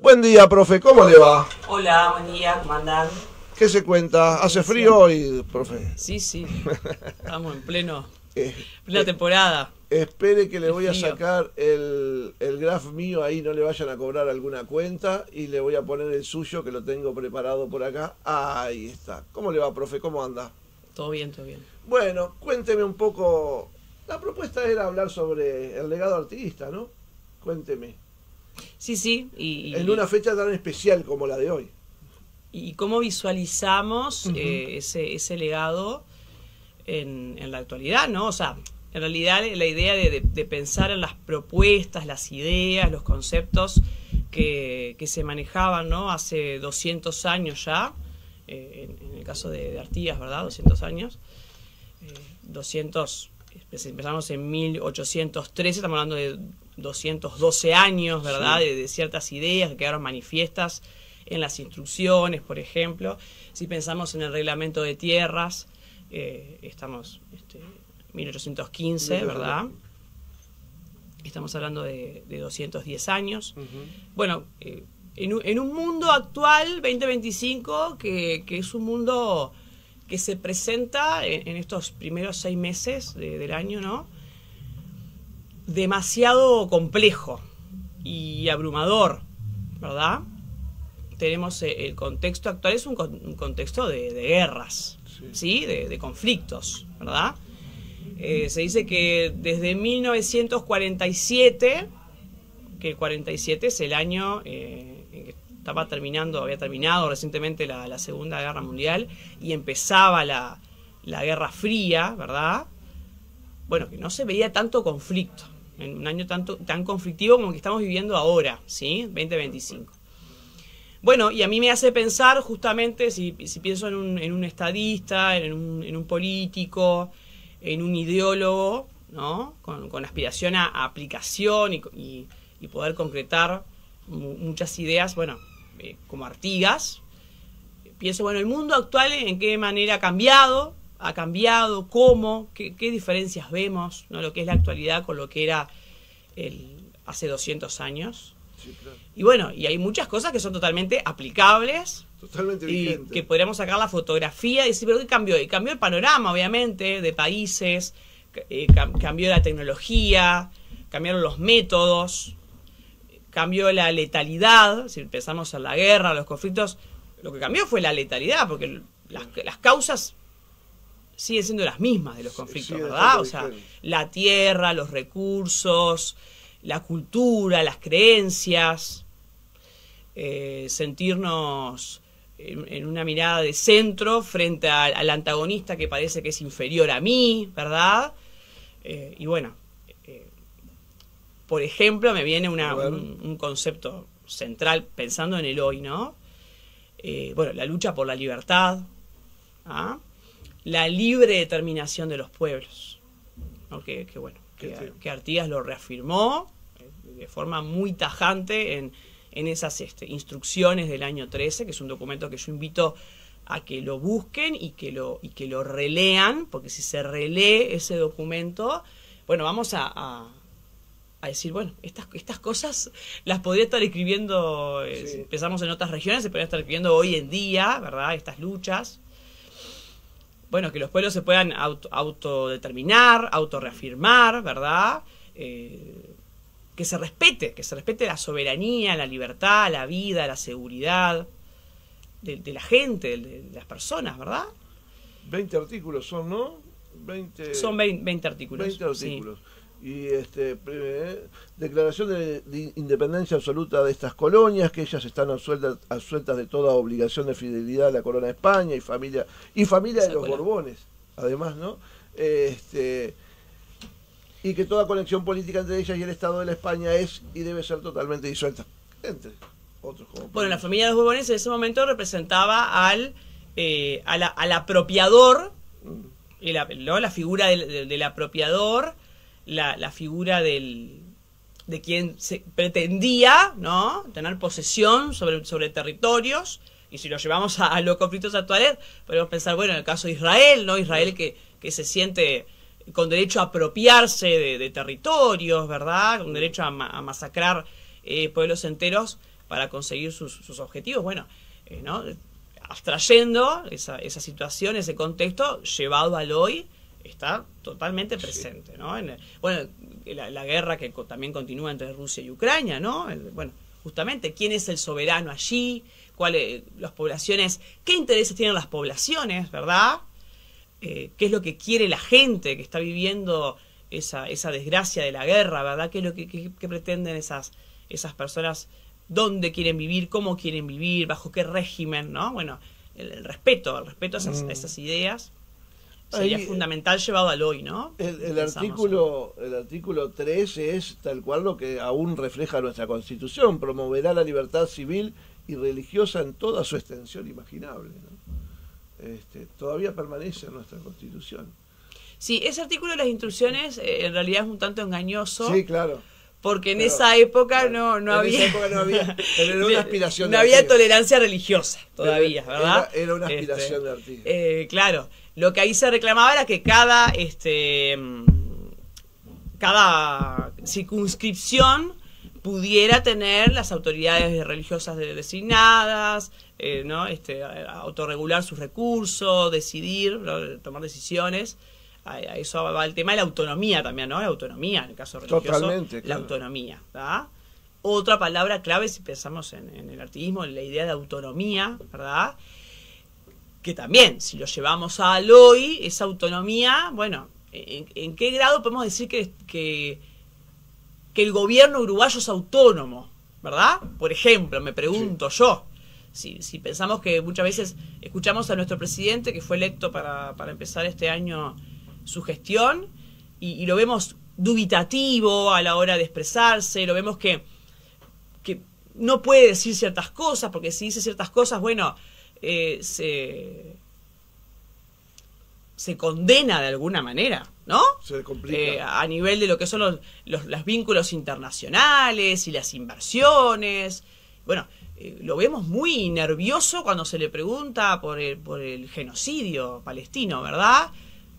Buen día, profe, ¿cómo le va? Hola, buen día, ¿cómo andan? ¿Qué se cuenta? ¿Hace frío hoy, profe? Sí, estamos en plena temporada. Espere que le voy a frío. sacar el graph mío, ahí no le vayan a cobrar alguna cuenta, y le voy a poner el suyo, que lo tengo preparado por acá. Ahí está. ¿Cómo le va, profe? ¿Cómo anda? Todo bien, todo bien. Bueno, cuénteme un poco. La propuesta era hablar sobre el legado artiguista, ¿no? Cuénteme. Sí, en una fecha tan especial como la de hoy. ¿Y cómo visualizamos ese legado en la actualidad, ¿no? O sea, en realidad la idea de pensar en las propuestas, las ideas, los conceptos que se manejaban, ¿no? Hace 200 años ya, en el caso de Artigas, ¿verdad? 200 años. 200, empezamos en 1813, estamos hablando de 212 años, ¿verdad? Sí. De ciertas ideas que quedaron manifiestas en las instrucciones, por ejemplo. Si pensamos en el reglamento de tierras, estamos 1815, ¿verdad? Estamos hablando de 210 años. Bueno, en un mundo actual, 2025, que es un mundo que se presenta en estos primeros 6 meses del año, ¿no? Demasiado complejo y abrumador, ¿verdad? Tenemos el contexto actual, es un contexto de guerras, ¿sí? De conflictos, ¿verdad? Se dice que desde 1947, que el 47 es el año en que había terminado recientemente la Segunda Guerra Mundial y empezaba la Guerra Fría, ¿verdad? Bueno, que no se veía tanto conflicto, en un año tan conflictivo como el que estamos viviendo ahora, ¿sí? 2025. Bueno, y a mí me hace pensar justamente, si pienso en un estadista, en un político, en un ideólogo, ¿no? Con aspiración a aplicación y poder concretar muchas ideas, bueno, como Artigas. Pienso, bueno, el mundo actual, ¿en qué manera ha cambiado? ¿Cómo? ¿Qué diferencias vemos? ¿No? Lo que es la actualidad con lo que era hace 200 años. Sí, claro. Y bueno, y hay muchas cosas que son totalmente aplicables. Totalmente Y vigente. que podríamos sacar la fotografía y decir, pero ¿qué cambió? Y cambió el panorama, obviamente, de países, cambió la tecnología, cambiaron los métodos, cambió la letalidad. Si pensamos en la guerra, los conflictos, lo que cambió fue la letalidad, porque las causas siguen siendo las mismas de los conflictos, ¿verdad? O sea, la tierra, los recursos, la cultura, las creencias, sentirnos en una mirada de centro frente al antagonista que parece que es inferior a mí, ¿verdad? Y bueno, por ejemplo, me viene un concepto central pensando en el hoy, ¿no? Bueno, la lucha por la libertad, ¿ah? La libre determinación de los pueblos, ¿no? Que Artigas lo reafirmó de forma muy tajante en esas instrucciones del año 13, que es un documento que yo invito a que lo busquen y que lo relean, porque si se relee ese documento, bueno, vamos a decir, bueno, estas cosas las podría estar escribiendo, si empezamos en otras regiones, se podría estar escribiendo hoy en día, ¿verdad? Estas luchas. Bueno, que los pueblos se puedan autodeterminar, autorreafirmar, ¿verdad? Que se respete la soberanía, la libertad, la vida, la seguridad de la gente, de las personas, ¿verdad? 20 artículos son, ¿no? Son 20 artículos. 20 artículos. Sí. Y declaración de independencia absoluta de estas colonias, que ellas están absueltas de toda obligación de fidelidad a la corona de España y familia de los Borbones, además, ¿no? Y que toda conexión política entre ellas y el Estado de la España es y debe ser totalmente disuelta, entre otros. Bueno, la familia de los Borbones en ese momento representaba al apropiador, la figura del apropiador, la figura de quien se pretendía, ¿no? Tener posesión sobre territorios. Y si lo llevamos a los conflictos actuales, podemos pensar, bueno, en el caso de Israel, ¿no? Israel que se siente con derecho a apropiarse de territorios, ¿verdad? Con derecho a masacrar pueblos enteros para conseguir sus objetivos. Bueno, ¿no? Abstrayendo esa situación, ese contexto, llevado al hoy, está totalmente presente, ¿no? Bueno, la guerra que también continúa entre Rusia y Ucrania, ¿no? Bueno, justamente, ¿quién es el soberano allí? Las poblaciones, ¿qué intereses tienen las poblaciones, verdad? ¿Qué es lo que quiere la gente que está viviendo esa desgracia de la guerra, verdad? ¿Qué es lo que pretenden esas personas? ¿Dónde quieren vivir? ¿Cómo quieren vivir? ¿Bajo qué régimen? ¿No? Bueno, el respeto a esas ideas sería fundamental llevado al hoy, ¿no? El artículo 3 es tal cual lo que aún refleja nuestra Constitución: promoverá la libertad civil y religiosa en toda su extensión imaginable, ¿no? Todavía permanece en nuestra Constitución. Sí, ese artículo de las instrucciones en realidad es un tanto engañoso. Sí, claro. Porque en esa época no había, era una aspiración no había tolerancia religiosa todavía, ¿verdad? Era una aspiración de Artigas. Claro, lo que ahí se reclamaba era que cada circunscripción pudiera tener las autoridades religiosas designadas, ¿no? Autorregular sus recursos, decidir, ¿no? Tomar decisiones. A eso va el tema de la autonomía también, ¿no? La autonomía, en el caso religioso. Totalmente, claro. La autonomía, ¿verdad? Otra palabra clave, si pensamos en el artiguismo, en la idea de autonomía, ¿verdad? Que también, si lo llevamos al hoy, esa autonomía, bueno, ¿en qué grado podemos decir que el gobierno uruguayo es autónomo, ¿verdad? Por ejemplo, me pregunto yo, si pensamos que muchas veces escuchamos a nuestro presidente, que fue electo para empezar este año su gestión, y lo vemos dubitativo a la hora de expresarse, lo vemos que no puede decir ciertas cosas, porque si dice ciertas cosas, bueno, se condena de alguna manera, ¿no? Se complica. A nivel de lo que son los vínculos internacionales y las inversiones. Bueno, lo vemos muy nervioso cuando se le pregunta por el genocidio palestino, ¿verdad?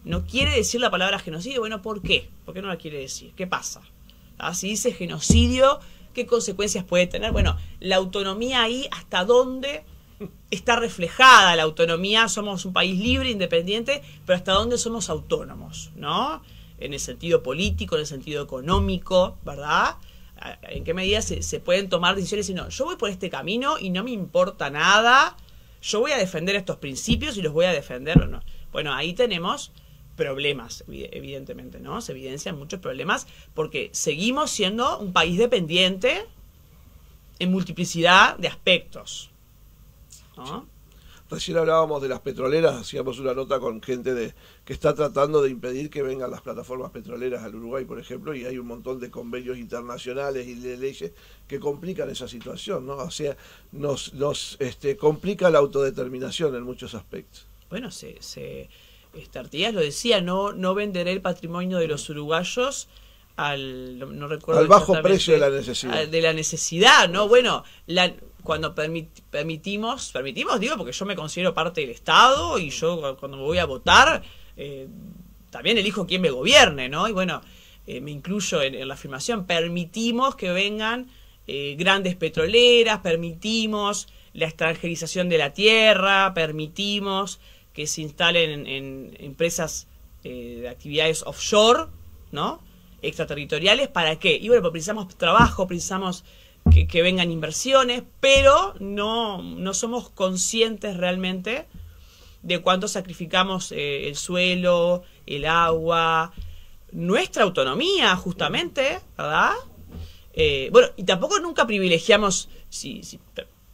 No quiere decir la palabra genocidio. Bueno, ¿por qué? ¿Por qué no la quiere decir? ¿Qué pasa? Si dice genocidio, ¿qué consecuencias puede tener? Bueno, la autonomía ahí, ¿hasta dónde está reflejada la autonomía? Somos un país libre, independiente, pero ¿hasta dónde somos autónomos? ¿No? En el sentido político, en el sentido económico, ¿verdad? ¿En qué medida se pueden tomar decisiones? Y no, yo voy por este camino y no me importa nada, yo voy a defender estos principios y los voy a defender o no. Bueno, ahí tenemos problemas, evidentemente, ¿no? Se evidencian muchos problemas porque seguimos siendo un país dependiente en multiplicidad de aspectos, ¿no? Recién hablábamos de las petroleras, hacíamos una nota con gente que está tratando de impedir que vengan las plataformas petroleras al Uruguay, por ejemplo, y hay un montón de convenios internacionales y de leyes que complican esa situación, ¿no? O sea, nos complica la autodeterminación en muchos aspectos. Bueno, Artigas lo decía, no venderé el patrimonio de los uruguayos no recuerdo al bajo precio de la necesidad. De la necesidad, ¿no? Bueno, cuando permitimos, digo, porque yo me considero parte del Estado y yo cuando me voy a votar, también elijo quién me gobierne, ¿no? Y bueno, me incluyo en la afirmación, permitimos que vengan grandes petroleras, permitimos la extranjerización de la tierra, permitimos que se instalen en empresas de actividades offshore, ¿no? Extraterritoriales, ¿para qué? Y bueno, pues precisamos trabajo, precisamos que vengan inversiones, pero no somos conscientes realmente de cuánto sacrificamos el suelo, el agua, nuestra autonomía, justamente, ¿verdad? Bueno, y tampoco nunca privilegiamos,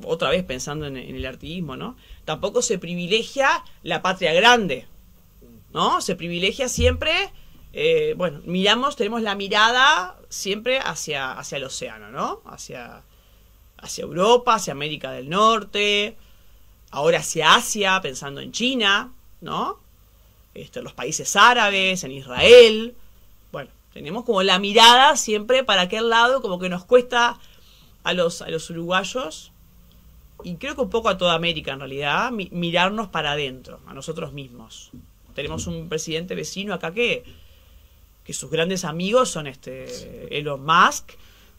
otra vez pensando en el artiguismo, ¿no? Tampoco se privilegia la patria grande, ¿no? Se privilegia siempre, bueno, tenemos la mirada siempre hacia el océano, ¿no? Hacia Europa, hacia América del Norte, ahora hacia Asia, pensando en China, ¿no? Los países árabes, en Israel. Bueno, tenemos como la mirada siempre para aquel lado, como que nos cuesta a los uruguayos, y creo que un poco a toda América en realidad, mirarnos para adentro, a nosotros mismos. Tenemos un presidente vecino acá que sus grandes amigos son Elon Musk,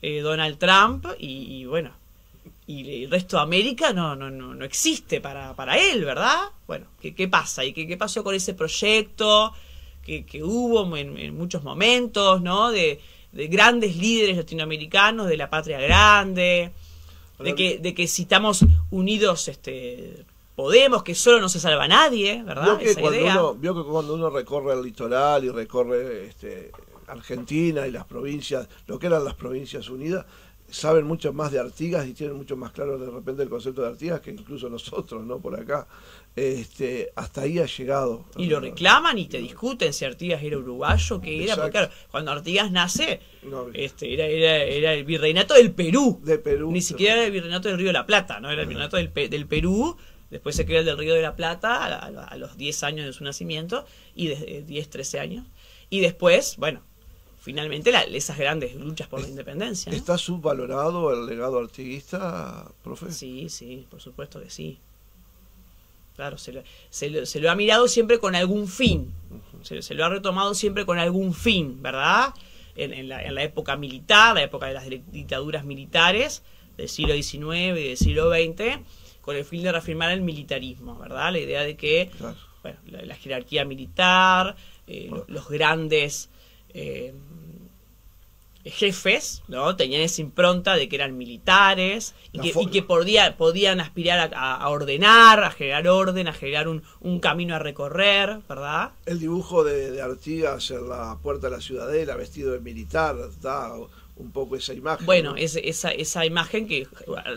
Donald Trump y bueno, y el resto de América no existe para él, ¿verdad? Bueno, ¿qué pasa? ¿Y qué pasó con ese proyecto que hubo en muchos momentos, ¿no? De grandes líderes latinoamericanos, de la patria grande, de que si estamos unidos podemos, que solo no se salva nadie, ¿verdad? Vio que cuando uno recorre el litoral y recorre Argentina y las provincias, lo que eran las provincias unidas, saben mucho más de Artigas y tienen mucho más claro de repente el concepto de Artigas que incluso nosotros, ¿no? Por acá. Hasta ahí ha llegado. Y lo reclaman y te discuten si Artigas era uruguayo, que era, porque claro, cuando Artigas nace, era el virreinato del Perú. De Perú. Ni siquiera era el virreinato del Río de la Plata, ¿no? Era el virreinato del Perú, después se crea el del Río de la Plata a los 10 años de su nacimiento, y de 10, 13 años, y después, bueno, finalmente esas grandes luchas por la independencia, ¿no? ¿Está subvalorado el legado artiguista, profe? Sí, por supuesto que sí. Claro, se lo ha mirado siempre con algún fin. Se lo ha retomado siempre con algún fin, ¿verdad? En la época militar, la época de las dictaduras militares del siglo XIX y del siglo XX, con el fin de reafirmar el militarismo, ¿verdad? La idea de que, claro, bueno, la jerarquía militar, los grandes jefes, ¿no? Tenían esa impronta de que eran militares y que podían aspirar a ordenar, a generar orden, a generar un camino a recorrer, ¿verdad? El dibujo de Artigas en la puerta de la Ciudadela, vestido de militar, da un poco esa imagen. Bueno, ¿no? esa imagen que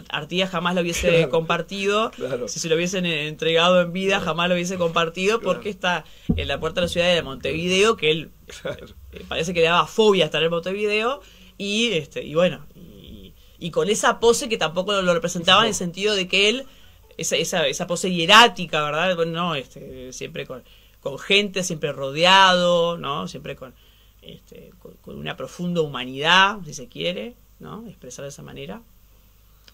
Artigas jamás lo hubiese compartido, claro. Si se lo hubiesen entregado en vida, jamás lo hubiese compartido, porque está en la puerta de la Ciudadela de Montevideo, que él... Claro. Parece que le daba fobia estar en Montevideo y bueno, y con esa pose que tampoco lo representaba, en el sentido de que él, esa pose hierática, ¿verdad? Bueno, no, siempre con gente, siempre rodeado, ¿no? Siempre con una profunda humanidad, si se quiere, ¿no? Expresar de esa manera.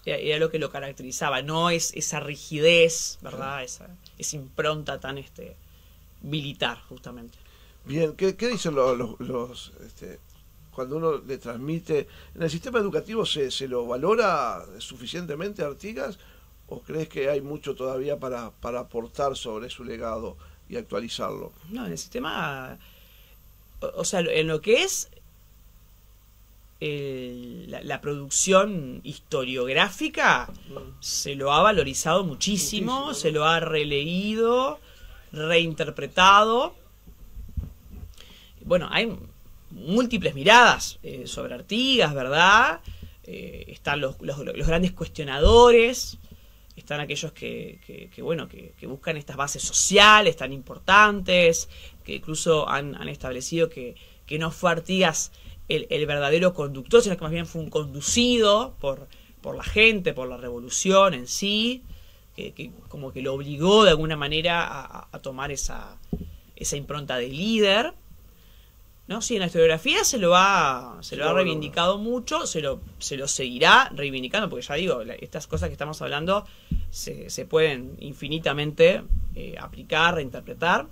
Era lo que lo caracterizaba, no es esa rigidez, ¿verdad? Esa impronta tan militar, justamente. Bien, ¿qué dicen los cuando uno le transmite? ¿En el sistema educativo se lo valora suficientemente a Artigas? ¿O crees que hay mucho todavía para aportar sobre su legado y actualizarlo? No, en el sistema, o sea, en lo que es la producción historiográfica, se lo ha valorizado muchísimo, ¿no? Se lo ha releído, reinterpretado. Bueno, hay múltiples miradas sobre Artigas, ¿verdad? Están los grandes cuestionadores, están aquellos que buscan estas bases sociales tan importantes, que incluso han establecido que no fue Artigas el verdadero conductor, sino que más bien fue un conducido por la gente, por la revolución en sí, que como que lo obligó de alguna manera a tomar esa impronta de líder. ¿No? Sí, en la historiografía se lo ha reivindicado mucho, se lo seguirá reivindicando, porque ya digo, estas cosas que estamos hablando se pueden infinitamente aplicar, reinterpretar.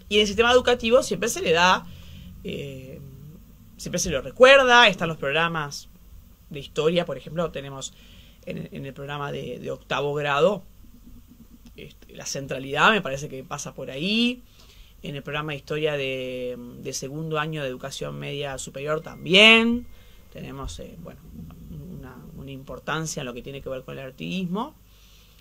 Y en el sistema educativo siempre se le da, siempre se lo recuerda. Están los programas de historia, por ejemplo, tenemos en el programa de octavo grado, la centralidad me parece que pasa por ahí. En el programa de historia de segundo año de educación media superior también tenemos una importancia en lo que tiene que ver con el artiguismo.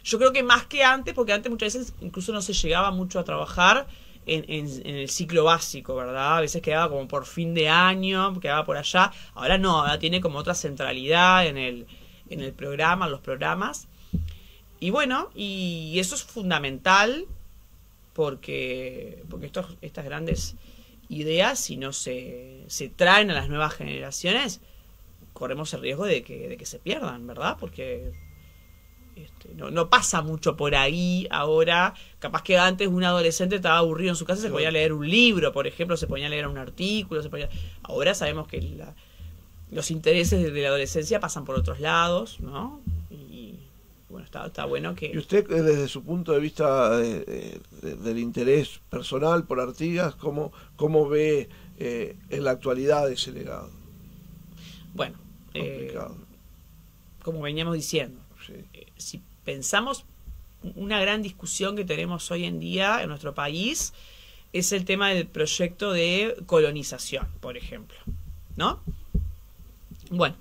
Yo creo que más que antes, porque antes muchas veces incluso no se llegaba mucho a trabajar en el ciclo básico, ¿verdad? A veces quedaba como por fin de año, quedaba por allá. Ahora no, ahora tiene como otra centralidad en el programa, en los programas. Y bueno, y eso es fundamental, porque estas grandes ideas, si no se traen a las nuevas generaciones, corremos el riesgo de que se pierdan, ¿verdad? Porque no pasa mucho por ahí ahora. Capaz que antes un adolescente estaba aburrido en su casa, se ponía a leer un libro, por ejemplo, se ponía a leer un artículo, ahora sabemos que los intereses de la adolescencia pasan por otros lados, ¿no? Y bueno, está bueno que... ¿Y usted, desde su punto de vista del interés personal por Artigas, cómo ve en la actualidad ese legado? Bueno, como veníamos diciendo, Sí. Si pensamos, una gran discusión que tenemos hoy en día en nuestro país es el tema del proyecto de colonización, por ejemplo, ¿no? Bueno,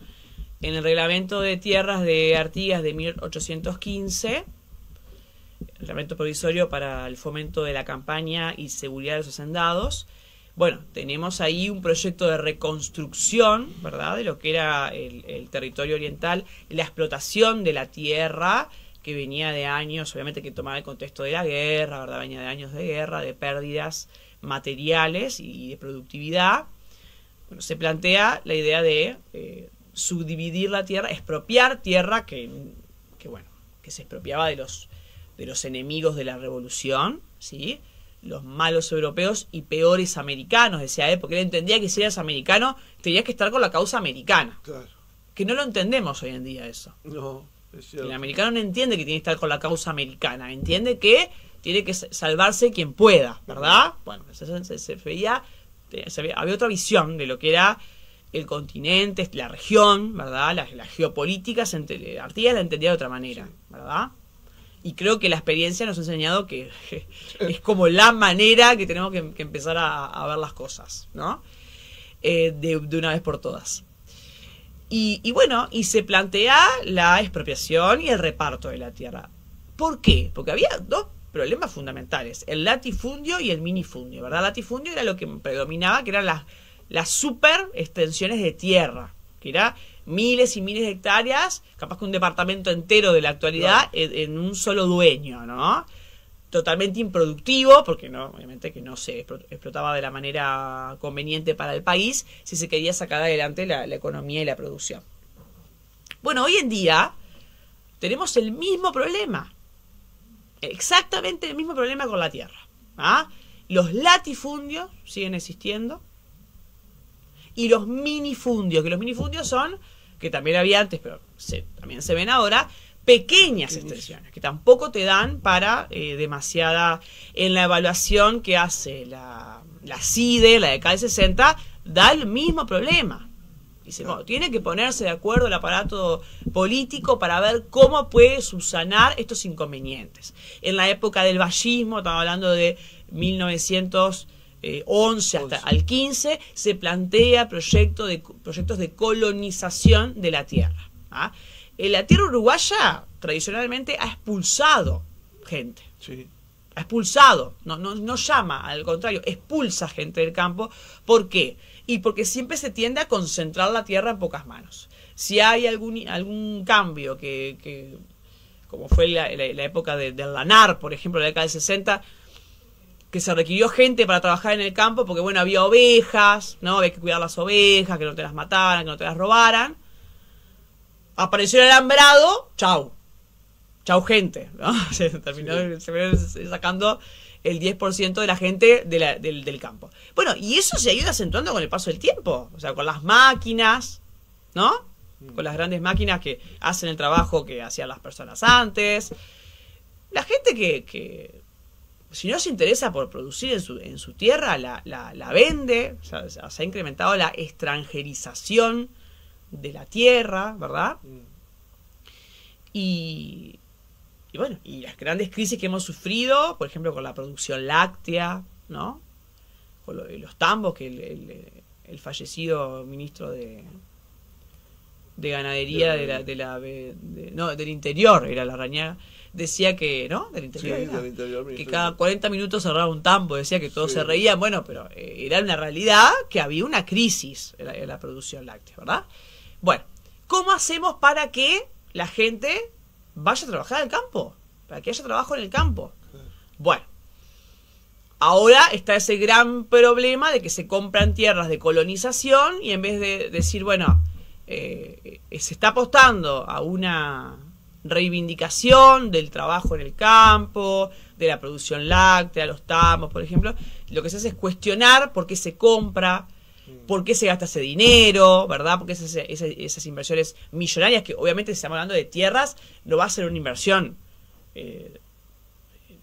en el reglamento de tierras de Artigas de 1815, el reglamento provisorio para el fomento de la campaña y seguridad de los hacendados, bueno, tenemos ahí un proyecto de reconstrucción, ¿verdad?, de lo que era el territorio oriental, la explotación de la tierra, que venía de años, obviamente que tomaba el contexto de la guerra, ¿verdad?, venía de años de guerra, de pérdidas materiales y de productividad. Bueno, se plantea la idea de subdividir la tierra, expropiar tierra que se expropiaba de los enemigos de la revolución, ¿sí?, los malos europeos y peores americanos, decía él, porque él entendía que si eras americano tenías que estar con la causa americana. Claro. Que no lo entendemos hoy en día eso. No, es cierto. El americano no entiende que tiene que estar con la causa americana, entiende que tiene que salvarse quien pueda, ¿verdad? Bueno, se veía, había otra visión de lo que era el continente, la región, ¿verdad? Las geopolíticas, Artigas la entendía de otra manera, ¿verdad? Y creo que la experiencia nos ha enseñado que es como la manera que tenemos que empezar a ver las cosas, ¿no? De una vez por todas. Y bueno, y se plantea la expropiación y el reparto de la tierra. ¿Por qué? Porque había dos problemas fundamentales, el latifundio y el minifundio, ¿verdad? El latifundio era lo que predominaba, que eran las super extensiones de tierra, que era miles y miles de hectáreas, capaz que un departamento entero de la actualidad, claro, en un solo dueño, ¿no? Totalmente improductivo, porque no, obviamente que no se explotaba de la manera conveniente para el país si se quería sacar adelante la economía y la producción. Bueno, hoy en día tenemos el mismo problema, exactamente el mismo problema con la tierra, ¿ah? Los latifundios siguen existiendo y los minifundios, que los minifundios son, que también había antes, pero también se ven ahora, pequeñas extensiones, que tampoco te dan para demasiada. En la evaluación que hace la CIDE, la década de 60, da el mismo problema. Dice, bueno, tiene que ponerse de acuerdo el aparato político para ver cómo puede subsanar estos inconvenientes. En la época del vallismo, estamos hablando de 1911 hasta el 15, se plantea proyectos de colonización de la tierra, ¿ah? La tierra uruguaya tradicionalmente ha expulsado gente. Sí. Ha expulsado, no llama, al contrario, expulsa gente del campo. ¿Por qué? Y porque siempre se tiende a concentrar la tierra en pocas manos. Si hay algún cambio que como fue la época del lanar, por ejemplo, la década del 60, que se requirió gente para trabajar en el campo porque, bueno, había ovejas, ¿no? Había que cuidar las ovejas, que no te las mataran, que no te las robaran. Apareció el alambrado, chau gente, ¿no? Se terminó sacando el 10% de la gente del campo. Bueno, y eso se ha ido acentuando con el paso del tiempo, o sea, con las máquinas, ¿no? Con las grandes máquinas que hacen el trabajo que hacían las personas antes. La gente que si no se interesa por producir en su tierra, la vende, o sea, se ha incrementado la extranjerización de la tierra, ¿verdad? Y bueno, y las grandes crisis que hemos sufrido, por ejemplo, con la producción láctea, ¿no? Con los tambos que el fallecido ministro de ganadería del interior, era Larrañaga, decía que, ¿no? Del interior, sí, era, del interior, que cada 40 minutos cerraba un tambo, decía que todos se reían, bueno, pero era una realidad que había una crisis en la producción láctea, ¿verdad? Bueno, ¿cómo hacemos para que la gente vaya a trabajar al campo? Para que haya trabajo en el campo. Bueno, ahora está ese gran problema de que se compran tierras de colonización y en vez de decir, bueno, se está apostando a una reivindicación del trabajo en el campo, de la producción láctea, los tambos, por ejemplo, lo que se hace es cuestionar por qué se compra, por qué se gasta ese dinero, ¿verdad? Porque esas inversiones millonarias, que obviamente si estamos hablando de tierras, no va a ser una inversión,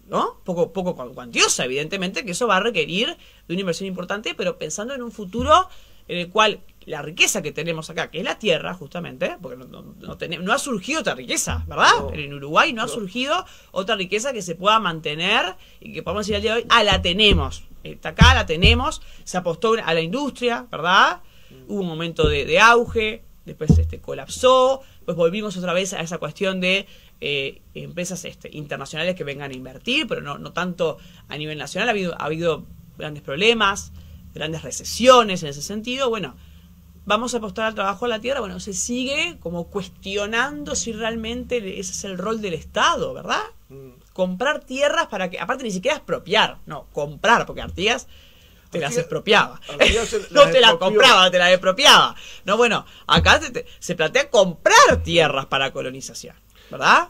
¿no? Poco cuantiosa, evidentemente, que eso va a requerir de una inversión importante, pero pensando en un futuro en el cual la riqueza que tenemos acá, que es la tierra, justamente, porque no ha surgido otra riqueza, ¿verdad? No, en Uruguay no ha surgido otra riqueza que se pueda mantener y que podamos decir al día de hoy, la tenemos. Está acá, la tenemos, se apostó a la industria, ¿verdad? Hubo un momento de auge, después colapsó, pues volvimos otra vez a esa cuestión de empresas internacionales que vengan a invertir, pero no tanto a nivel nacional. Ha habido grandes problemas, grandes recesiones en ese sentido. Bueno, vamos a apostar al trabajo a la tierra. Bueno, se sigue como cuestionando si realmente ese es el rol del Estado, ¿verdad? Comprar tierras para que, aparte ni siquiera expropiar, no, comprar, porque Artigas te las expropiaba. No te las compraba, te las expropiaba. No, bueno, acá se plantea comprar tierras para colonización, ¿verdad?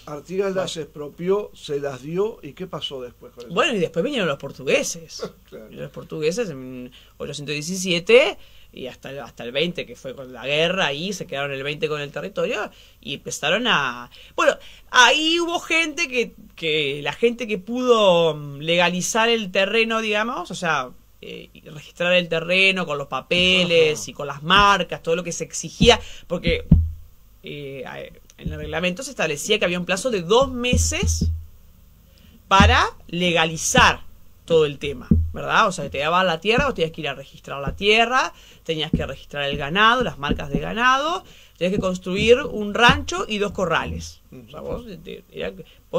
Artigas las expropió, se las dio, ¿y qué pasó después con eso? Bueno, y después vinieron los portugueses. Claro. Los portugueses en 817 y hasta el 20, que fue con la guerra, ahí se quedaron el 20 con el territorio y empezaron a... Bueno, ahí hubo gente que la gente que pudo legalizar el terreno, digamos, o sea, registrar el terreno con los papeles y con las marcas, todo lo que se exigía, porque en el reglamento se establecía que había un plazo de 2 meses para legalizar todo el tema, ¿verdad? O sea, que te daban la tierra, vos tenías que ir a registrar la tierra, tenías que registrar el ganado, las marcas de ganado, tenías que construir un rancho y 2 corrales. O sea, vos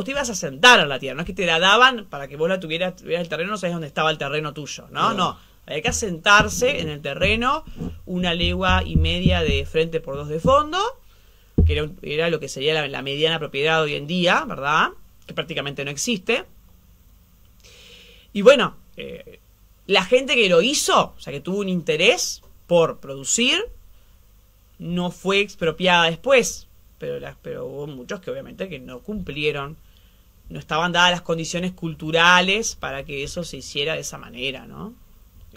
te ibas a sentar a la tierra, no es que te la daban para que vos tuvieras el terreno, no sabías dónde estaba el terreno tuyo, ¿no? No, había que asentarse en el terreno, 1,5 leguas de frente por 2 de fondo, que era lo que sería la mediana propiedad hoy en día, ¿verdad? Que prácticamente no existe. Y bueno, la gente que lo hizo, o sea, que tuvo un interés por producir, no fue expropiada después, pero hubo muchos que obviamente que no cumplieron, no estaban dadas las condiciones culturales para que eso se hiciera de esa manera, ¿no?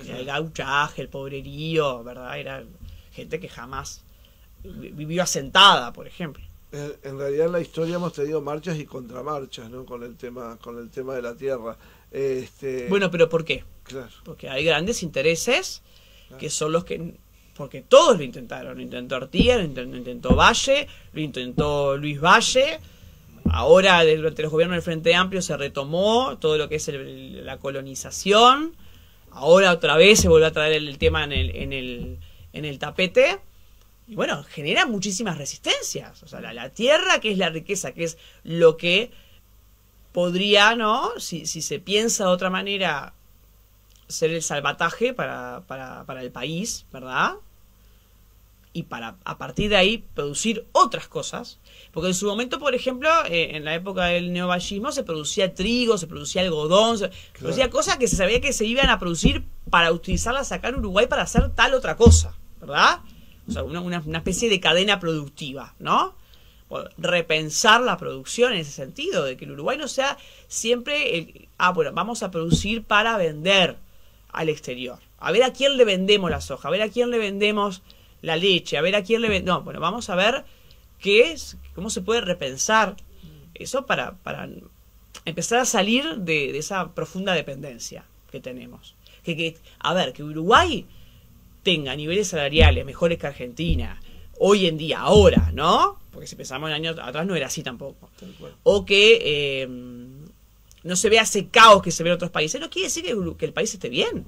Era el gauchaje, el pobrerío, ¿verdad? Era gente que jamás vivió asentada, por ejemplo. En realidad en la historia hemos tenido marchas y contramarchas, ¿no? Con el tema de la tierra. Bueno, pero ¿por qué? Claro. Porque hay grandes intereses que son los que... Porque todos lo intentaron. Lo intentó Artigas, lo intentó Valle, lo intentó Luis Valle. Ahora, durante los gobiernos del Frente Amplio, se retomó todo lo que es la colonización. Ahora otra vez se volvió a traer el tema en el tapete. Y bueno, genera muchísimas resistencias. O sea, la tierra, que es la riqueza, que es lo que podría, ¿no? Si se piensa de otra manera, ser el salvataje para el país, ¿verdad? Y para a partir de ahí producir otras cosas. Porque en su momento, por ejemplo, en la época del neovallismo se producía trigo, se producía algodón, se producía cosas que se sabía que se iban a producir para utilizarlas acá en Uruguay para hacer tal otra cosa, ¿verdad? O sea, una especie de cadena productiva, ¿no? Repensar la producción en ese sentido, de que el Uruguay no sea siempre bueno, vamos a producir para vender al exterior. A ver a quién le vendemos la soja, a ver a quién le vendemos la leche, a ver a quién le vendemos... No, bueno, vamos a ver cómo se puede repensar eso para empezar a salir de esa profunda dependencia que tenemos. A ver, que Uruguay tenga niveles salariales mejores que Argentina, hoy en día, ahora, ¿no? Porque si pensamos en años atrás no era así tampoco. O que no se vea ese caos que se ve en otros países, no quiere decir que el país esté bien.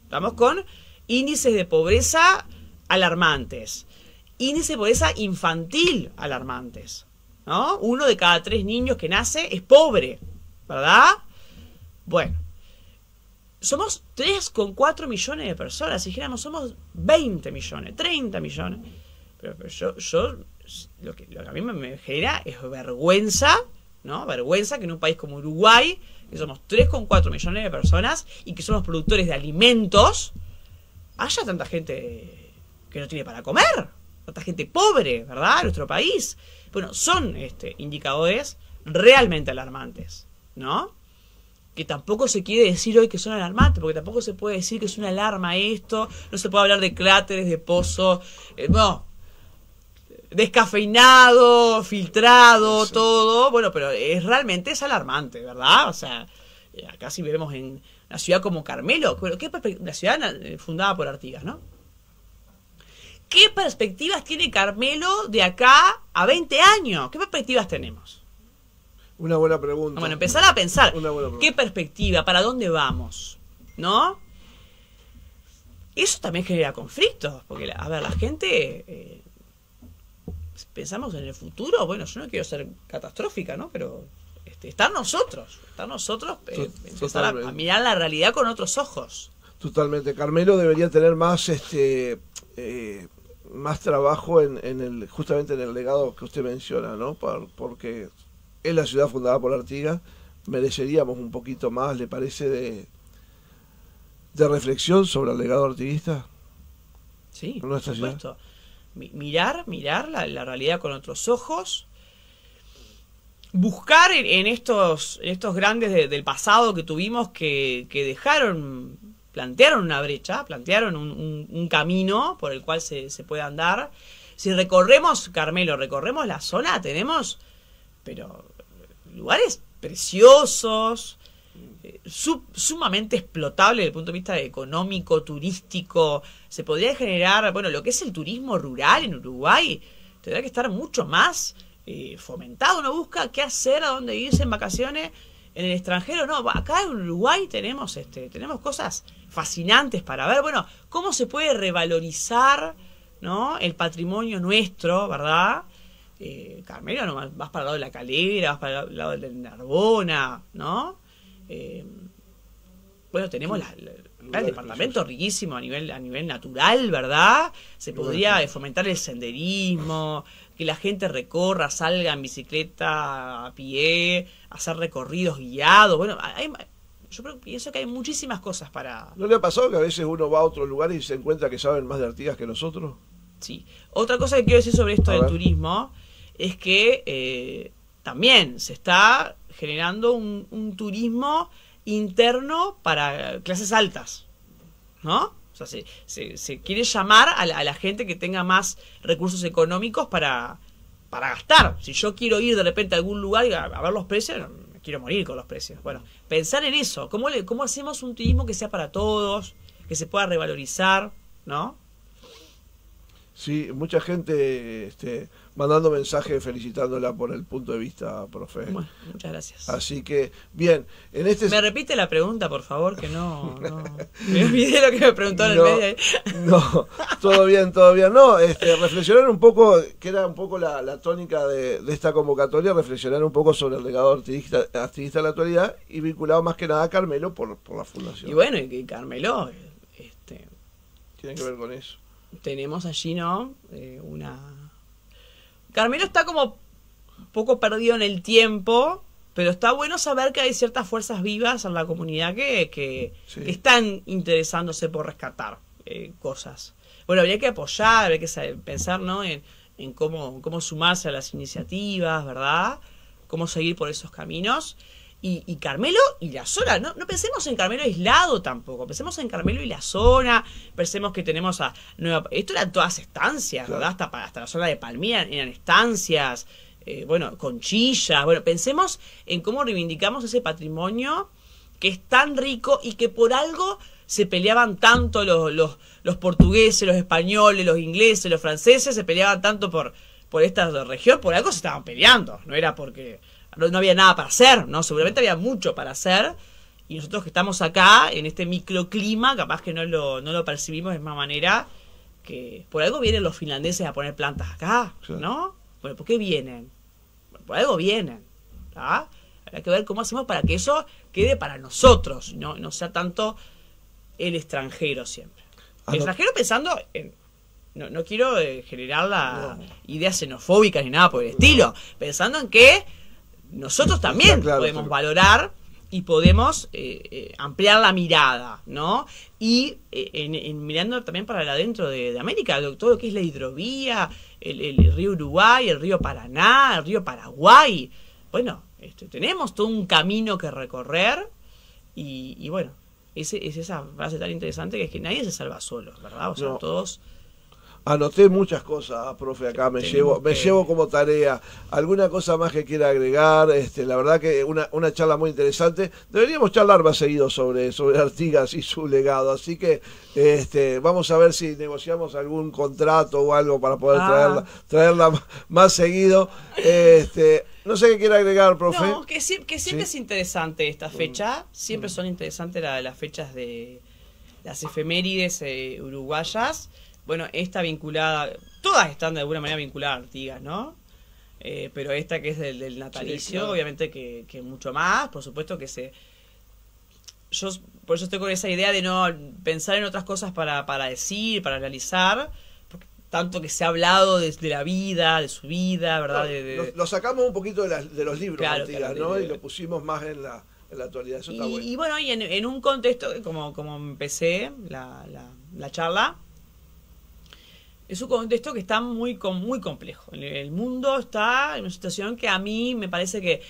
Estamos con índices de pobreza alarmantes, índices de pobreza infantil alarmantes, ¿no? 1 de cada 3 niños que nace es pobre, ¿verdad? Bueno, somos 3,4 millones de personas. Si dijéramos somos 20 millones, 30 millones. Pero yo lo que a mí me genera es vergüenza, ¿no? Vergüenza que en un país como Uruguay, que somos 3,4 millones de personas y que somos productores de alimentos, haya tanta gente que no tiene para comer, tanta gente pobre, ¿verdad? En nuestro país. Bueno, son indicadores realmente alarmantes, ¿no? Que tampoco se quiere decir hoy que son alarmantes, porque tampoco se puede decir que es una alarma esto, no se puede hablar de cráteres, de pozos, no, descafeinado, filtrado, sí. Todo, bueno, pero realmente es alarmante, ¿verdad? O sea, acá si vemos en una ciudad como Carmelo, ¿qué una ciudad fundada por Artigas, ¿no? ¿qué perspectivas tiene Carmelo de acá a 20 años? ¿Qué perspectivas tenemos? Una buena pregunta. Bueno, empezar a pensar, Una buena pregunta. ¿qué perspectiva? ¿Para dónde vamos? ¿No? Eso también genera conflictos, porque, a ver, la gente... pensamos en el futuro, bueno, yo no quiero ser catastrófica, ¿no? Pero estar nosotros, empezar a mirar la realidad con otros ojos. Totalmente. Carmelo debería tener más más trabajo justamente en el legado que usted menciona, ¿no? Porque es la ciudad fundada por Artigas, mereceríamos un poquito más, ¿le parece, de reflexión sobre el legado artiguista? Sí, en por supuesto. Mirar la realidad con otros ojos, buscar en estos grandes del pasado que tuvimos que plantearon una brecha, plantearon un camino por el cual se puede andar. Si recorremos, Carmelo, recorremos la zona, tenemos pero lugares preciosos, sumamente explotables desde el punto de vista económico, turístico. Se podría generar, bueno, lo que es el turismo rural en Uruguay, tendrá que estar mucho más fomentado. Uno busca qué hacer, a dónde irse en vacaciones en el extranjero. No, acá en Uruguay tenemos cosas fascinantes para ver. Bueno, cómo se puede revalorizar, ¿no?, el patrimonio nuestro, ¿verdad? Carmelo, no, vas para el lado de la Calera, vas para el lado de Narbona, ¿no? Bueno, tenemos el departamento riquísimo a nivel natural, ¿verdad? Se podría fomentar el senderismo, que la gente recorra, salga en bicicleta, a pie, hacer recorridos guiados. Bueno, pienso que hay muchísimas cosas para... ¿No le ha pasado que a veces uno va a otro lugar y se encuentra que saben más de Artigas que nosotros? Sí. Otra cosa que quiero decir sobre esto del turismo es que también se está generando un turismo interno para clases altas, ¿no? O sea, se quiere llamar a la gente que tenga más recursos económicos para gastar. Si yo quiero ir de repente a algún lugar y a ver los precios, me quiero morir con los precios. Bueno, pensar en eso. ¿Cómo hacemos un turismo que sea para todos, que se pueda revalorizar, ¿no? Sí, mucha gente mandando mensajes felicitándola por el punto de vista, profe. Bueno, muchas gracias. Así que, bien, ¿Me repite la pregunta, por favor? Que no me olvidé lo que me preguntó en el medio. No, todo bien. No, reflexionar un poco, que era un poco la tónica de esta convocatoria, reflexionar un poco sobre el legado artiguista de la actualidad y vinculado más que nada a Carmelo por la fundación. Y bueno, y Carmelo tiene que ver con eso. Tenemos allí, ¿no? Carmelo está como un poco perdido en el tiempo, pero está bueno saber que hay ciertas fuerzas vivas en la comunidad que están interesándose por rescatar cosas. Bueno, habría que apoyar, habría que pensar, ¿no?, en cómo sumarse a las iniciativas, ¿verdad? Cómo seguir por esos caminos. Y Carmelo y la zona, no pensemos en Carmelo aislado tampoco, pensemos en Carmelo y la zona, pensemos que tenemos esto eran todas estancias, claro, ¿verdad? Hasta la zona de Palmira eran estancias, bueno, Conchillas, bueno, pensemos en cómo reivindicamos ese patrimonio que es tan rico y que por algo se peleaban tanto los portugueses, los españoles, los ingleses, los franceses, se peleaban tanto por esta región, por algo se estaban peleando, no era porque... No había nada para hacer, ¿no? Seguramente había mucho para hacer, y nosotros que estamos acá, en este microclima, capaz que no lo percibimos de la misma manera, que por algo vienen los finlandeses a poner plantas acá, ¿no? Bueno, ¿por qué vienen? Por algo vienen, ¿tá? Habrá que ver cómo hacemos para que eso quede para nosotros, no sea tanto el extranjero siempre. El extranjero pensando en... No quiero generar ideas xenofóbicas ni nada por el estilo, pensando en que nosotros también podemos valorar y podemos ampliar la mirada, ¿no? Y mirando también para adentro de América, todo lo que es la hidrovía, el río Uruguay, el río Paraná, el río Paraguay. Bueno, tenemos todo un camino que recorrer y bueno, es esa frase tan interesante que es que nadie se salva solo, ¿verdad? O sea, todos Anoté muchas cosas, profe, acá me llevo como tarea. ¿Alguna cosa más que quiera agregar? La verdad que una charla muy interesante. Deberíamos charlar más seguido sobre Artigas y su legado, así que vamos a ver si negociamos algún contrato o algo para poder traerla más seguido. No sé qué quiere agregar, profe. No, que siempre es interesante esta fecha. Siempre son interesantes las fechas de las efemérides uruguayas. Bueno, esta vinculada, todas están de alguna manera vinculadas a Artigas, ¿no? Pero esta que es del natalicio, sí, claro. Obviamente que mucho más, por supuesto que yo por eso estoy con esa idea de no pensar en otras cosas para decir, para realizar, porque tanto que se ha hablado de la vida, de su vida, ¿verdad? Lo sacamos un poquito de los libros, claro, Artigas, claro, ¿no? Y lo pusimos más en la actualidad, eso está bueno. Y bueno, y en un contexto, como empecé la charla, es un contexto que está muy complejo. El mundo está en una situación que a mí me parece que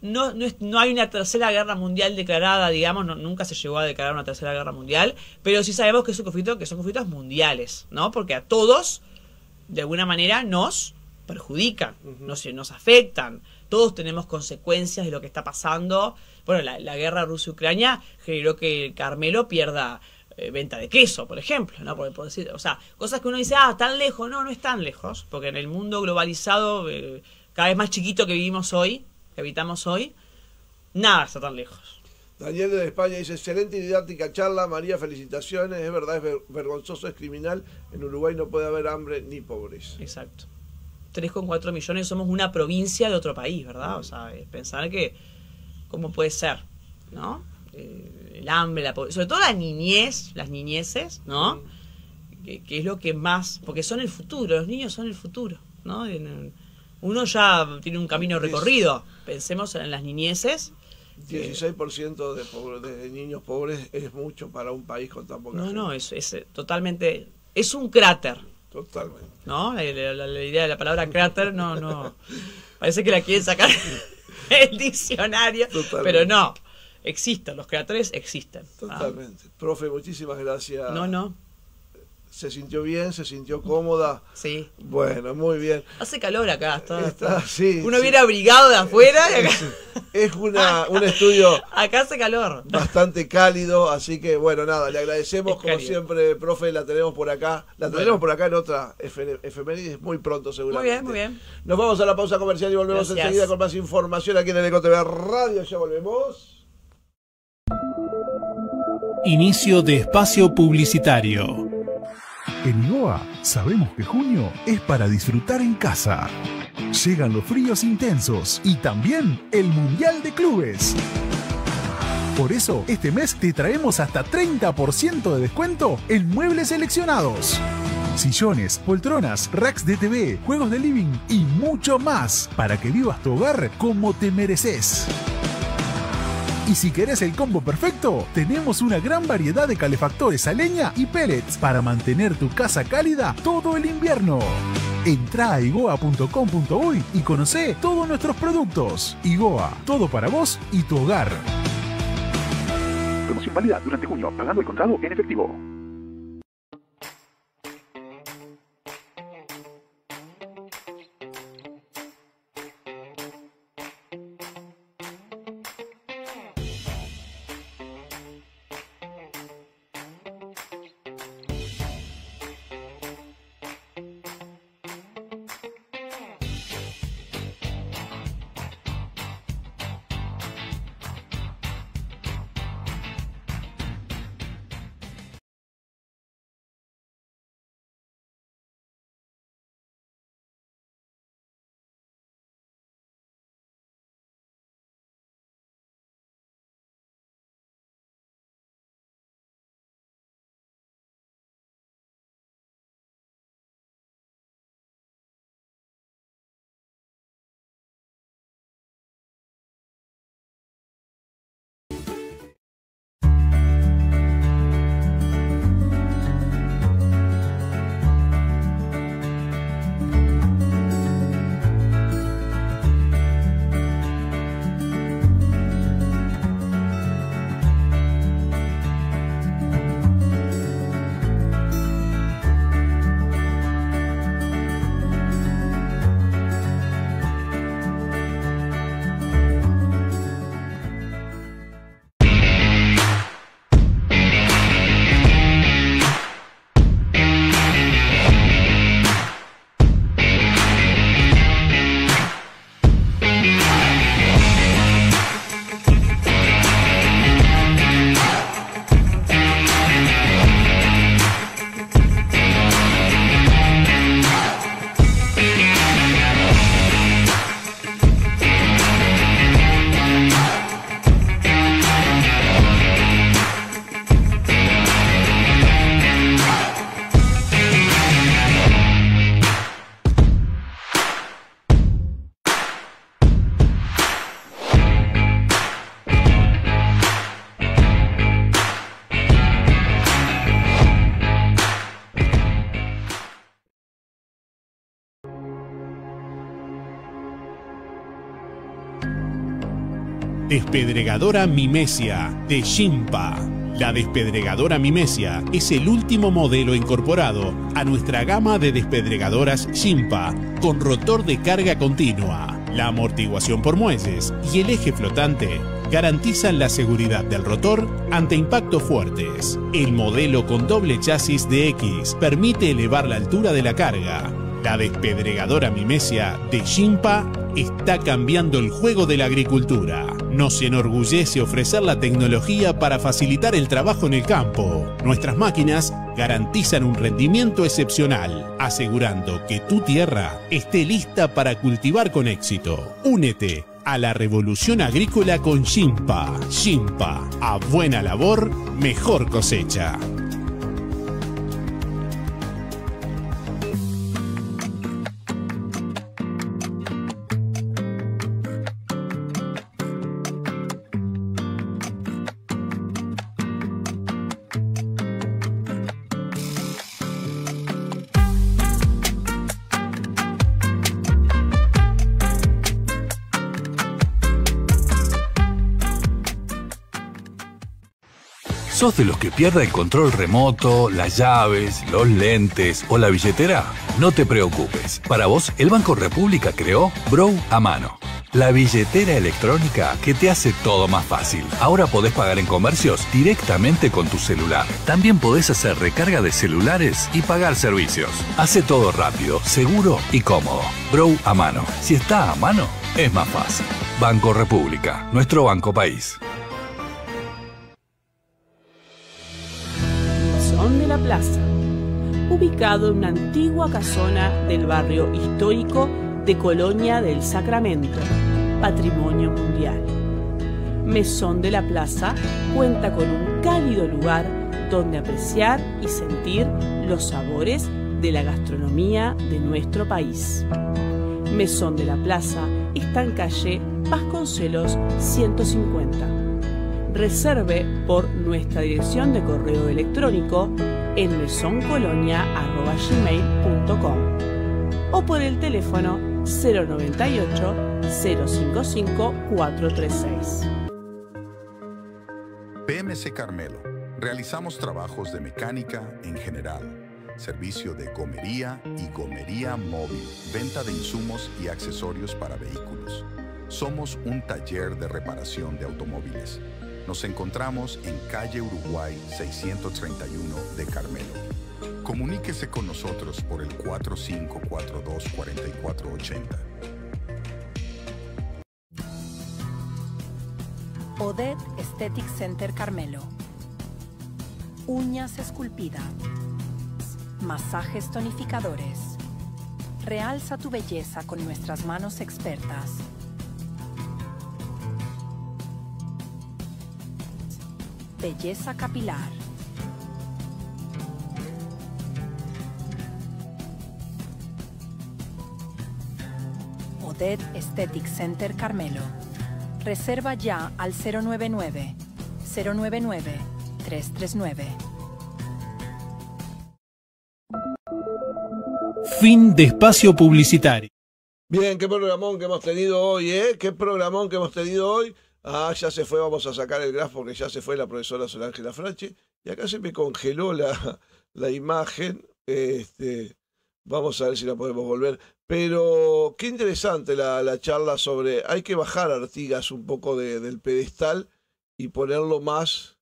no hay una tercera guerra mundial declarada, digamos, nunca se llegó a declarar una tercera guerra mundial, pero sí sabemos que son conflictos mundiales, ¿no? Porque a todos, de alguna manera, nos perjudican, nos afectan. Todos tenemos consecuencias de lo que está pasando. Bueno, la guerra Rusia-Ucrania generó que Carmelo pierda venta de queso, por ejemplo, ¿no? Por decir, o sea, cosas que uno dice, tan lejos, no es tan lejos, porque en el mundo globalizado, cada vez más chiquito que vivimos hoy, que habitamos hoy, nada está tan lejos. Daniel de España dice, excelente y didáctica charla, María, felicitaciones, es verdad, es vergonzoso, es criminal, en Uruguay no puede haber hambre ni pobreza. Exacto. 3,4 millones, somos una provincia de otro país, ¿verdad? O sea, pensar que, ¿cómo puede ser? ¿No? El hambre, sobre todo la niñez, las niñeces, ¿no? Que es lo que más, porque son el futuro, los niños son el futuro, ¿no? Uno ya tiene un camino recorrido, pensemos en las niñeces. 16% de niños pobres es mucho para un país con tan poca gente. No, es totalmente, es un cráter. Totalmente. ¿No? La idea de la palabra cráter no parece que la quieren sacar el diccionario, pero no. Existen, los cráteres existen. Totalmente. Profe, muchísimas gracias. No. ¿Se sintió bien? ¿Se sintió cómoda? Sí. Bueno, muy bien. Hace calor acá. Sí, uno viene abrigado de afuera. Y acá... Es un estudio... Acá hace calor. Bastante cálido, así que bueno, nada, le agradecemos como siempre, profe, la tenemos por acá. La tenemos por acá en otra efemérides muy pronto seguramente. Muy bien. Nos vamos a la pausa comercial y volvemos enseguida con más información aquí en el EcoTV Radio. Ya volvemos. Inicio de espacio publicitario. En IGOA sabemos que junio es para disfrutar en casa. Llegan los fríos intensos y también el Mundial de Clubes. Por eso, este mes te traemos hasta 30% de descuento en muebles seleccionados. Sillones, poltronas, racks de TV, juegos de living y mucho más para que vivas tu hogar como te mereces. Y si querés el combo perfecto, tenemos una gran variedad de calefactores a leña y pellets para mantener tu casa cálida todo el invierno. Entrá a igoa.com.uy y conocé todos nuestros productos. IGOA, todo para vos y tu hogar. Promoción válida durante junio, pagando el contado en efectivo. Despedregadora Mimesia de Shimpa. La despedregadora Mimesia es el último modelo incorporado a nuestra gama de despedregadoras Shimpa con rotor de carga continua. La amortiguación por muelles y el eje flotante garantizan la seguridad del rotor ante impactos fuertes. El modelo con doble chasis de X permite elevar la altura de la carga. La despedregadora Mimesia de Shimpa está cambiando el juego de la agricultura. Nos enorgullece ofrecer la tecnología para facilitar el trabajo en el campo. Nuestras máquinas garantizan un rendimiento excepcional, asegurando que tu tierra esté lista para cultivar con éxito. Únete a la revolución agrícola con Shimpa. Shimpa, a buena labor, mejor cosecha. ¿Sos de los que pierde el control remoto, las llaves, los lentes o la billetera? No te preocupes. Para vos, el Banco República creó Brow a Mano, la billetera electrónica que te hace todo más fácil. Ahora podés pagar en comercios directamente con tu celular. También podés hacer recarga de celulares y pagar servicios. Hace todo rápido, seguro y cómodo. Brow a Mano. Si está a mano, es más fácil. Banco República, nuestro banco país. De la Plaza, ubicado en una antigua casona del barrio histórico de Colonia del Sacramento, Patrimonio Mundial. Mesón de la Plaza cuenta con un cálido lugar donde apreciar y sentir los sabores de la gastronomía de nuestro país. Mesón de la Plaza está en calle Vasconcelos 150. Reserve por nuestra dirección de correo electrónico en mesoncolonia@gmail.com o por el teléfono 098 055 436. PMC Carmelo. Realizamos trabajos de mecánica en general, servicio de gomería y gomería móvil, venta de insumos y accesorios para vehículos. Somos un taller de reparación de automóviles. Nos encontramos en calle Uruguay 631 de Carmelo. Comuníquese con nosotros por el 4542-4480. Odette Aesthetic Center Carmelo. Uñas esculpidas. Masajes tonificadores. Realza tu belleza con nuestras manos expertas. Belleza capilar. Odette Aesthetic Center Carmelo. Reserva ya al 099-099-339. Fin de espacio publicitario. Bien, qué programón que hemos tenido hoy, ¿eh? Qué programón que hemos tenido hoy. Ah, ya se fue, vamos a sacar el grafo porque ya se fue la profesora Solángela Frache. Y acá se me congeló la imagen. Vamos a ver si la podemos volver. Pero qué interesante la charla sobre... Hay que bajar a Artigas un poco del pedestal y ponerlo más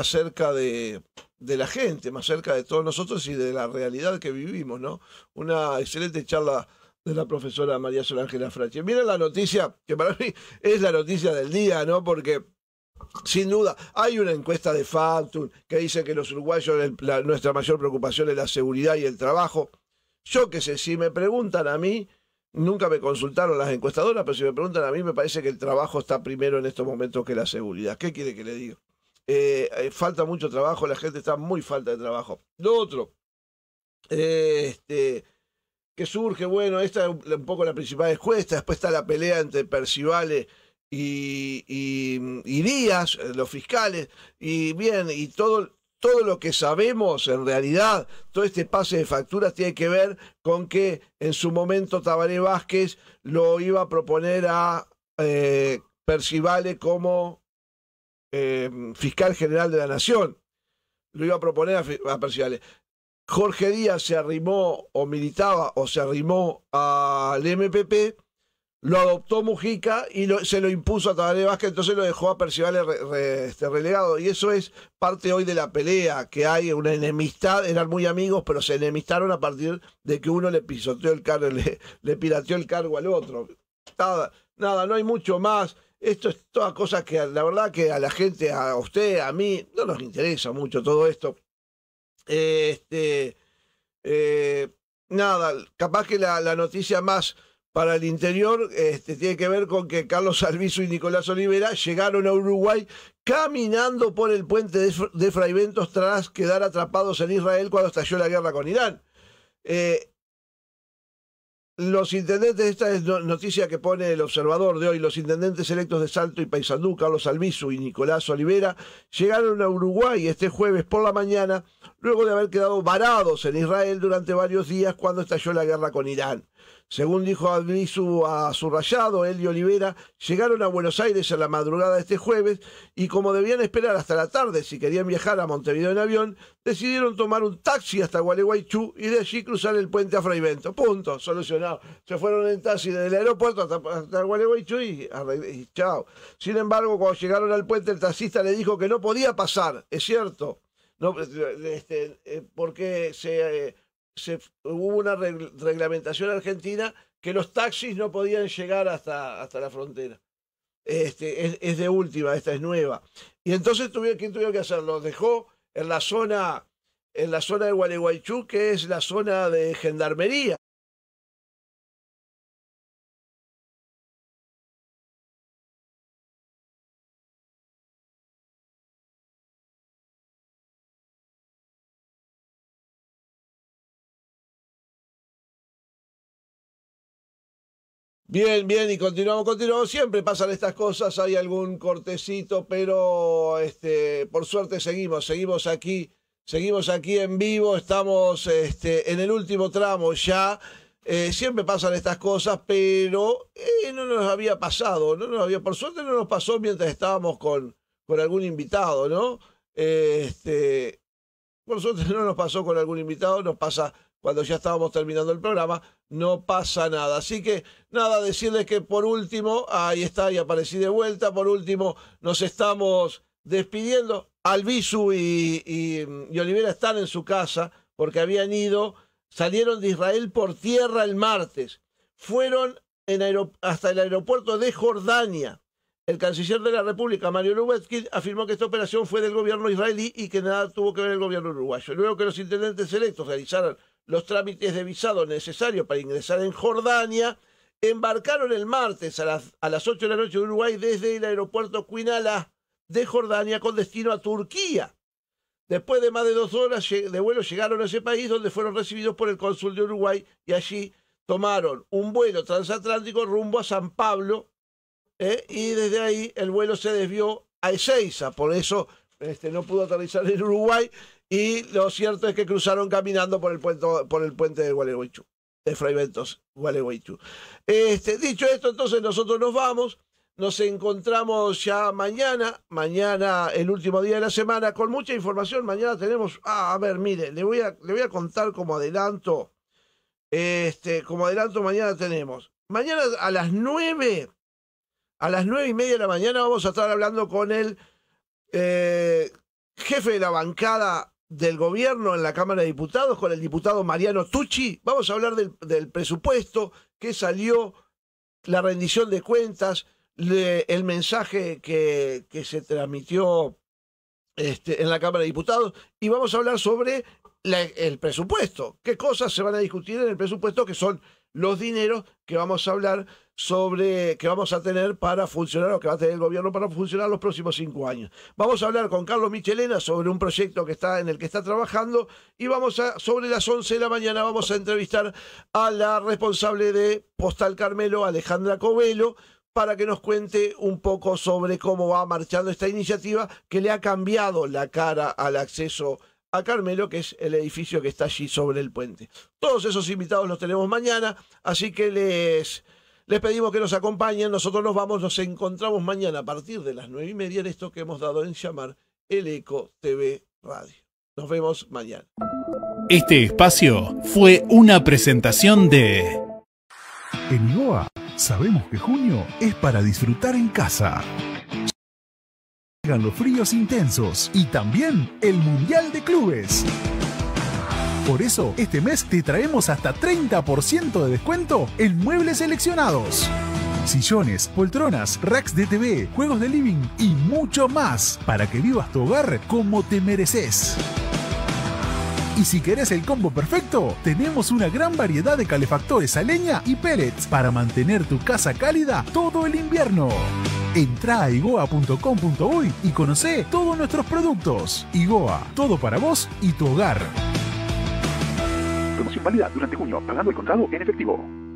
cerca de la gente, más cerca de todos nosotros y de la realidad que vivimos, ¿no? Una excelente charla de la profesora María Solángela Frache. Miren la noticia, que para mí es la noticia del día, ¿no? Porque, sin duda, hay una encuesta de Factum que dice que los uruguayos, nuestra mayor preocupación es la seguridad y el trabajo. Yo qué sé, si me preguntan a mí, nunca me consultaron las encuestadoras, pero si me preguntan a mí, me parece que el trabajo está primero en estos momentos que la seguridad. ¿Qué quiere que le diga? Falta mucho trabajo, la gente está muy falta de trabajo. Lo otro, que surge, bueno, esta es un poco la principal encuesta, después está la pelea entre Percivale y Díaz, los fiscales, y bien, y todo lo que sabemos en realidad, todo este pase de facturas tiene que ver con que en su momento Tabaré Vázquez lo iba a proponer a Percivale como fiscal general de la Nación. Lo iba a proponer a Percivale. Jorge Díaz se arrimó o militaba o se arrimó al MPP, lo adoptó Mujica y se lo impuso a Tabaré Vázquez, entonces lo dejó a Percivale relegado. Y eso es parte hoy de la pelea, que hay una enemistad, eran muy amigos, pero se enemistaron a partir de que uno le pisoteó el cargo, le pirateó el cargo al otro. Nada, no hay mucho más. Esto es toda cosa que la verdad que a la gente, a usted, a mí, no nos interesa mucho todo esto. Nada, capaz que la noticia más para el interior tiene que ver con que Carlos Albizu y Nicolás Olivera llegaron a Uruguay caminando por el puente de Fraiventos tras quedar atrapados en Israel cuando estalló la guerra con Irán. Los intendentes, esta es noticia que pone el Observador de hoy, los intendentes electos de Salto y Paysandú, Carlos Albizu y Nicolás Olivera, llegaron a Uruguay este jueves por la mañana, luego de haber quedado varados en Israel durante varios días cuando estalló la guerra con Irán. Según dijo Albizu a Subrayado, él y Olivera llegaron a Buenos Aires a la madrugada de este jueves y como debían esperar hasta la tarde si querían viajar a Montevideo en avión, decidieron tomar un taxi hasta Gualeguaychú y de allí cruzar el puente a Fraiventos. Punto, solucionado. Se fueron en taxi desde el aeropuerto hasta Gualeguaychú y chao. Sin embargo, cuando llegaron al puente, el taxista le dijo que no podía pasar, es cierto, no, porque hubo una reglamentación argentina que los taxis no podían llegar hasta la frontera. Es de última, esta es nueva. Y entonces ¿quién tuvo que hacerlo? Los dejó en la zona de Gualeguaychú, que es la zona de gendarmería. Bien, y continuamos. Siempre pasan estas cosas, hay algún cortecito, pero por suerte seguimos aquí en vivo, estamos en el último tramo ya. Siempre pasan estas cosas, pero no nos había pasado, por suerte no nos pasó mientras estábamos con algún invitado, ¿no? Por suerte no nos pasó con algún invitado, nos pasa cuando ya estábamos terminando el programa, no pasa nada. Así que nada, decirles que por último, ahí está, y aparecí de vuelta, por último nos estamos despidiendo. Albizu y Olivera están en su casa porque salieron de Israel por tierra el martes, fueron hasta el aeropuerto de Jordania. El canciller de la República, Mario Lubezki, afirmó que esta operación fue del gobierno israelí y que nada tuvo que ver el gobierno uruguayo. Luego que los intendentes electos realizaron los trámites de visado necesarios para ingresar en Jordania, embarcaron el martes a las 8 de la noche de Uruguay desde el aeropuerto Quinala de Jordania con destino a Turquía. Después de más de 2 horas de vuelo llegaron a ese país donde fueron recibidos por el cónsul de Uruguay y allí tomaron un vuelo transatlántico rumbo a San Pablo y desde ahí el vuelo se desvió a Ezeiza, por eso no pudo aterrizar en Uruguay y lo cierto es que cruzaron caminando por el puente de Gualeguaychú, de Fraiventos, Gualeguaychú. Dicho esto, entonces nosotros nos vamos, nos encontramos ya mañana el último día de la semana con mucha información. Mañana tenemos, mire, le voy a contar como adelanto, mañana tenemos, mañana a las 9:30 de la mañana vamos a estar hablando con el jefe de la bancada del gobierno en la Cámara de Diputados, con el diputado Mariano Tucci. Vamos a hablar del presupuesto que salió, la rendición de cuentas, el mensaje que se transmitió en la Cámara de Diputados, y vamos a hablar sobre el presupuesto. ¿Qué cosas se van a discutir en el presupuesto? Que son los dineros que vamos a hablar sobre, que vamos a tener para funcionar, o que va a tener el gobierno para funcionar los próximos 5 años. Vamos a hablar con Carlos Michelena sobre un proyecto en el que está trabajando, y sobre las 11 de la mañana vamos a entrevistar a la responsable de Postal Carmelo, Alejandra Covelo, para que nos cuente un poco sobre cómo va marchando esta iniciativa que le ha cambiado la cara al acceso a Carmelo, que es el edificio que está allí sobre el puente. Todos esos invitados los tenemos mañana, así que les Les pedimos que nos acompañen, nosotros nos vamos, nos encontramos mañana a partir de las 9:30 en esto que hemos dado en llamar El Eco TV Radio. Nos vemos mañana. Este espacio fue una presentación de... En IGOA sabemos que junio es para disfrutar en casa. Llegan los fríos intensos y también el Mundial de Clubes. Por eso, este mes te traemos hasta 30% de descuento en muebles seleccionados. Sillones, poltronas, racks de TV, juegos de living y mucho más para que vivas tu hogar como te mereces. Y si querés el combo perfecto, tenemos una gran variedad de calefactores a leña y pellets para mantener tu casa cálida todo el invierno. Entrá a igoa.com.uy y conocé todos nuestros productos. IGOA, todo para vos y tu hogar. Promoción válida durante junio, pagando el contado en efectivo.